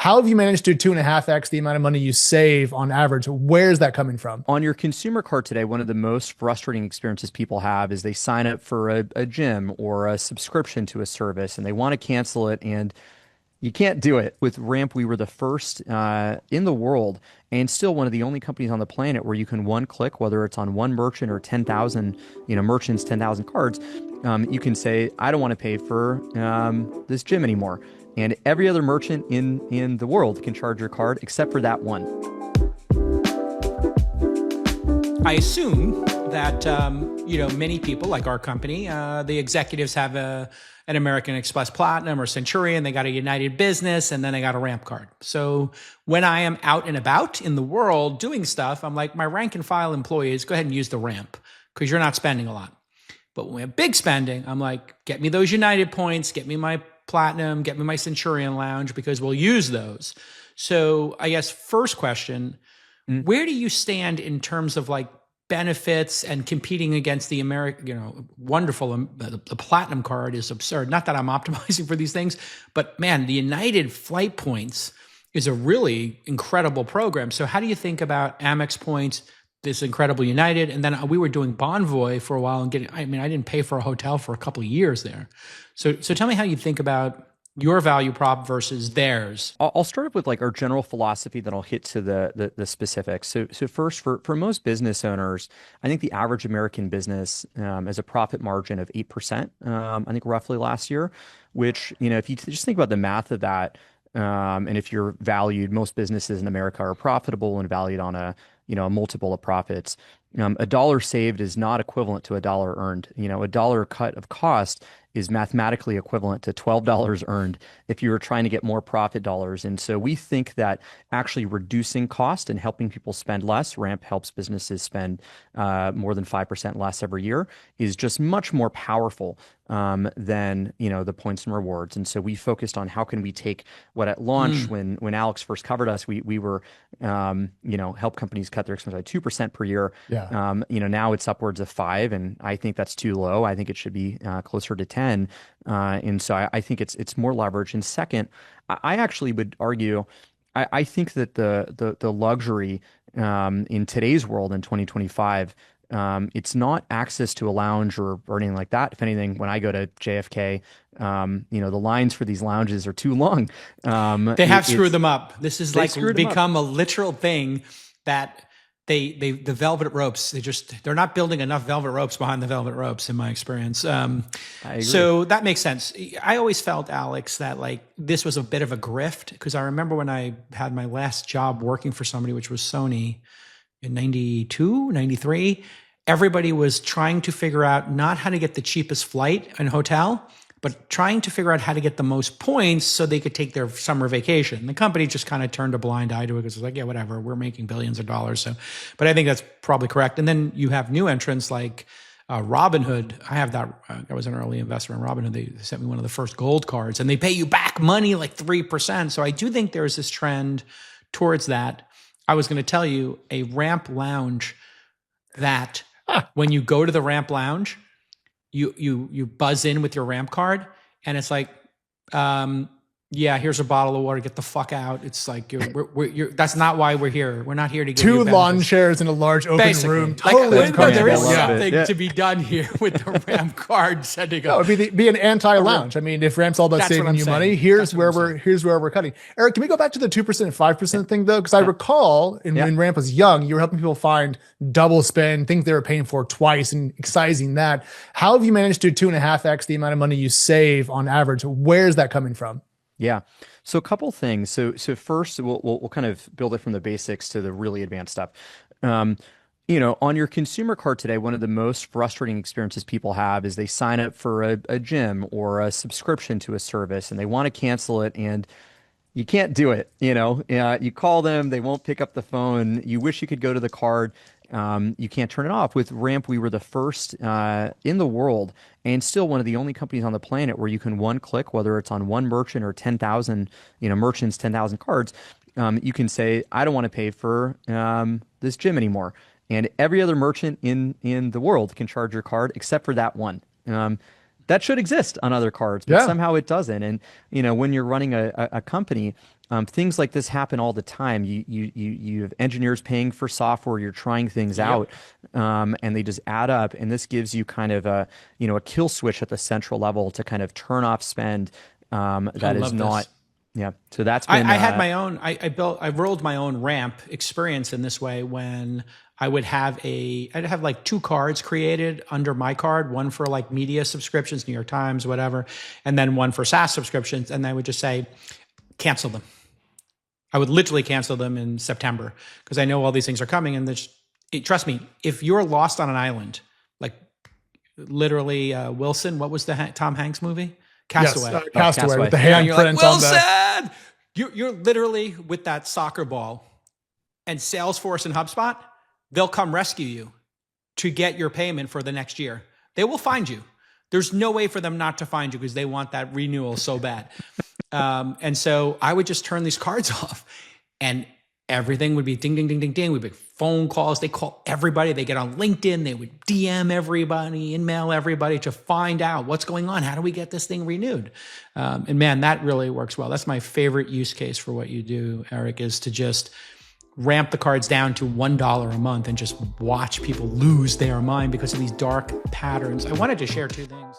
How have you managed to 2.5x the amount of money you save on average? Where's that coming from? On your consumer card today, one of the most frustrating experiences people have is they sign up for a gym or a subscription to a service and they want to cancel it, and you can't do it. With Ramp, we were the first in the world and still one of the only companies on the planet where you can one click, whether it's on one merchant or 10,000, merchants, 10,000 cards, you can say, I don't want to pay for this gym anymore. And every other merchant in the world can charge your card except for that one. I assume that many people like our company, the executives have an American Express Platinum or Centurion. They got a United Business, and then they got a Ramp card. So when I am out and about in the world doing stuff, I'm like, my rank and file employees, go ahead and use the Ramp because you're not spending a lot. But when we have big spending, I'm like, get me those United points, get me my Platinum, get me my Centurion Lounge because we'll use those. So I guess first question. Where do you stand in terms of like benefits and competing against the American, wonderful, the Platinum card is absurd. Not that I'm optimizing for these things, but man, the United flight points is a really incredible program. So how do you think about Amex points, this incredible United? And then we were doing Bonvoy for a while and I didn't pay for a hotel for a couple of years there. So tell me how you think about your value prop versus theirs. I'll start up with like our general philosophy, then I'll hit to the specifics. So first, for most business owners, I think the average American business has a profit margin of 8%, I think roughly last year, which, if you just think about the math of that, and if you're valued, most businesses in America are profitable and valued on a multiple of profits. A dollar saved is not equivalent to a dollar earned. A dollar cut of cost is mathematically equivalent to $12 earned if you were trying to get more profit dollars. And so we think that actually reducing cost and helping people spend less, Ramp helps businesses spend more than 5% less every year, is just much more powerful than the points and rewards. And so we focused on how can we take what at launch when Alex first covered us, we were help companies cut their expenses by 2% per year. Yeah. Now it's upwards of 5%, and I think that's too low. I think it should be closer to 10%. And so I think it's more leverage. And second, I actually would argue, I think that the luxury in today's world in 2025, it's not access to a lounge or anything like that. If anything, when I go to JFK, the lines for these lounges are too long. They have screwed them up. This is like become a literal thing that the velvet ropes, they're not building enough velvet ropes behind the velvet ropes in my experience. I agree. So that makes sense. I always felt, Alex, that like this was a bit of a grift because I remember when I had my last job working for somebody, which was Sony in 92, 93, everybody was trying to figure out not how to get the cheapest flight and hotel, but trying to figure out how to get the most points so they could take their summer vacation. The company just kind of turned a blind eye to it because it's like, yeah, whatever, we're making billions of dollars. So, but I think that's probably correct. And then you have new entrants like Robinhood. I have that. I was an early investor in Robinhood. They sent me one of the first gold cards and they pay you back money like 3%. So I do think there's this trend towards that. I was going to tell you a Ramp lounge that when you go to the Ramp lounge, you buzz in with your Ramp card and it's like, yeah, here's a bottle of water. Get the fuck out. It's like that's not why we're here. We're not here to give you two benefits. lawn chairs in a large open room. Like, there is Yeah. something to be done here with the Ramp card sending No, up. it'd be an anti-lounge. I mean, if Ramp's all about That's what saving I'm you saying. money, here's where we're cutting. Eric, can we go back to the 2% and 5% thing though? Because I recall when Ramp was young, you were helping people find double spend, things they were paying for twice, and excising that. How have you managed to 2.5x the amount of money you save on average? Where's that coming from? Yeah. So a couple things. So first, we'll kind of build it from the basics to the really advanced stuff. On your consumer card today, one of the most frustrating experiences people have is they sign up for a gym or a subscription to a service and they want to cancel it and you can't do it. You call them, they won't pick up the phone. You wish you could go to the card. You can't turn it off. With Ramp, we were the first in the world and still one of the only companies on the planet where you can one click, whether it's on one merchant or 10,000, merchants, 10,000 cards, you can say, I don't want to pay for this gym anymore. And every other merchant in the world can charge your card except for that one. that should exist on other cards, but somehow it doesn't. And when you're running a company, things like this happen all the time. You have engineers paying for software, you're trying things out, and they just add up. And this gives you kind of a kill switch at the central level to kind of turn off spend that is not. Yeah. So that's been, I had my own, I rolled my own ramp experience in this way when I'd have like 2 cards created under my card, one for like media subscriptions, New York Times, whatever, and then one for SaaS subscriptions. And I would just say, cancel them. I would literally cancel them in September because I know all these things are coming. And trust me, if you're lost on an island, like literally Wilson, what was the Tom Hanks movie? Castaway. Yes, Castaway with the handprint like, on Wilson! You're literally with that soccer ball and Salesforce and HubSpot, they'll come rescue you to get your payment for the next year. They will find you. There's no way for them not to find you because they want that renewal so bad. And so I would just turn these cards off and everything would be ding, ding, ding, ding, ding. We'd be phone calls. They call everybody. They get on LinkedIn. They would DM everybody, email everybody to find out what's going on. How do we get this thing renewed? And man, that really works well. That's my favorite use case for what you do, Eric, is to just ramp the cards down to $1 a month and just watch people lose their mind because of these dark patterns. I wanted to share 2 things.